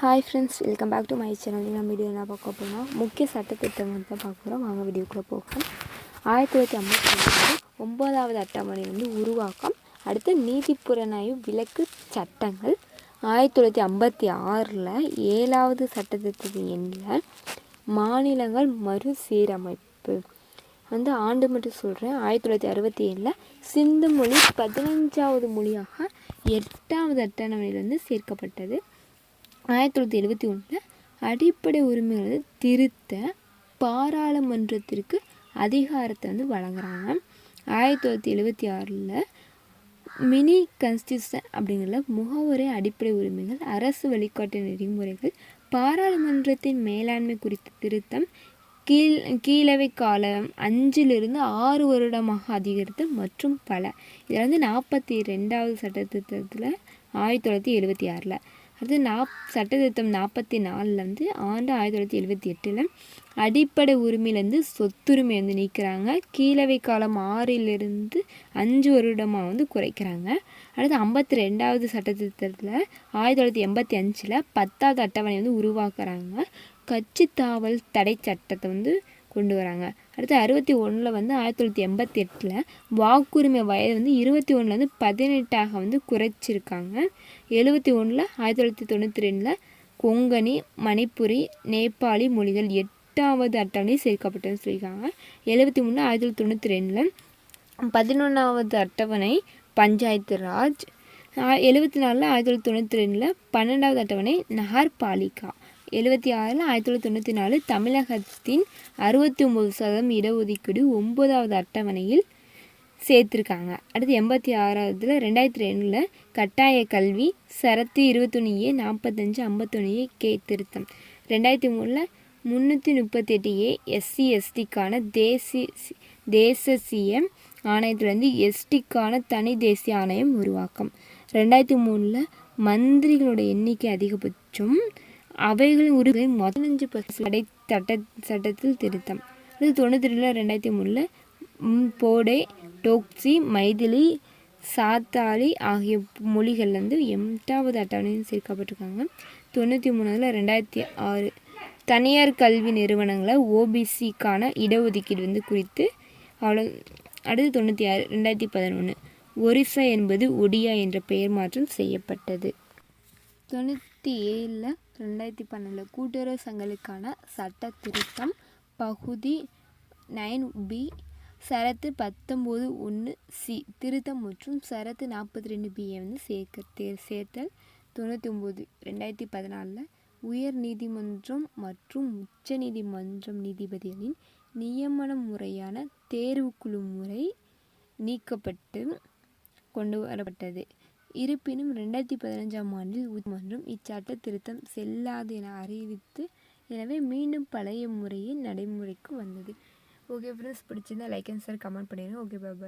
Hi friends, welcome back to my channel. நம்ம வீடியோ என்ன பார்க்க போகிறோம்னா முக்கிய சட்டத்திட்டங்கள் தான் பார்க்க போகிறோம். வாங்க வீடியோக்குள்ளே போகலாம். 1952 9வது அட்டவணை உருவாக்கம். அடுத்து நீதி புலனாய்வு விலக்கு சட்டங்கள். 1956 7வது சட்டத்திட்டத்தின் எண்ணில் மாநிலங்கள் மறுசீரமைப்பு ஆண்டு மட்டும் சொல்கிறேன். 1967 சிந்து மொழி 15வது மொழியாக 8வது அட்டவணையில் சேர்க்கப்பட்டது. 1971 அடிப்படை உரிமைகளை திருத்த பாராளுமன்றத்திற்கு அதிகாரத்தை வழங்குறாங்க. 1976 மினி கான்ஸ்டியூஷன் அப்படிங்கிற முகவுரை அடிப்படை உரிமைகள் அரசு வழிகாட்டு நெறிமுறைகள் பாராளுமன்றத்தின் மேலாண்மை குறித்த திருத்தம் கீழவை காலம் 5லிருந்து 6 வருடமாக அதிகரித்தல் மற்றும் பல. இதில் 42வது சட்டத்திட்டத்தில் 1976 அடுத்து சட்டத்திட்டம் 44 ஆண்டு 1978 அடிப்படை உரிமையிலேருந்து சொத்துரிமை நீக்கிறாங்க. கீழவை காலம் 6லிருந்து 5 வருடமாக குறைக்கிறாங்க. அடுத்து 52வது சட்டத்திட்டத்தில் 1985 10வது அட்டவணை உருவாக்குறாங்க. கட்சி தாவல் தடை சட்டத்தை கொண்டு வராங்க. அடுத்து 61 1988 வாக்குரிமை வயது 21 18ஆக குறைச்சிருக்காங்க. 71 1992 கொங்கணி, மணிப்புரி, நேபாளி மொழிகள் 8வது அட்டவணை சேர்க்கப்பட்டதுன்னு சொல்லியிருக்காங்க. 73 1992 11வது அட்டவணை பஞ்சாயத்து ராஜ். 74 1992 12வது அட்டவணை நகர்பாலிகா. 76 1994 தமிழகத்தின் 69% இடஒதுக்கீடு 9வது அட்டவணையில் சேர்த்துருக்காங்க. அடுத்து 86 2002 கட்டாய கல்வி சரத்து 21A 45 51A திருத்தம். 2003 338A SC STக்கான தேசிய ஆணையத்திலிருந்து STக்கான தனி தேசிய ஆணையம் உருவாக்கம். 2003 மந்திரிகளுடைய எண்ணிக்கை அதிகபட்சம் அவைகளின் உரிமை 15% சட்டத்தில் திருத்தம். 92 2003 போடே, டோக்சி, மைதிலி, சாத்தாலி ஆகிய மொழிகள் 8வது அட்டவணையில் சேர்க்கப்பட்டிருக்காங்க. 93 2006 தனியார் கல்வி நிறுவனங்களை OBCக்கான இடஒதுக்கீடு குறித்து அவ்வளோ. அடுத்து 96 2011 ஒரிசா என்பது ஒடியா என்ற பெயர் மாற்றம் செய்யப்பட்டது. 97 2012 கூட்டுறவு சங்கங்களுக்கான சட்ட திருத்தம் பகுதி 9B சரத்து 19(1)C திருத்தம் மற்றும் சரத்து 42B சேர்த்தல். 99 2014 உயர் நீதிமன்றம் மற்றும் உச்ச நீதிமன்றம் நீதிபதிகளின் நியமன முறையான தேர்வுக்குழு முறை நீக்கப்பட்டு கொண்டு வரப்பட்டது. இருப்பினும் 2015 ஆண்டில் உச்சநீதிமன்றம் இச்சட்ட திருத்தம் செல்லாது என அறிவித்து, எனவே மீண்டும் பழைய முறையே நடைமுறைக்கு வந்தது. ஓகே ஃப்ரெண்ட்ஸ், பிடிச்சிருந்தா லைக் அண்ட் ஷேர் கமெண்ட் பண்ணிடுங்க. ஓகே, பாய்.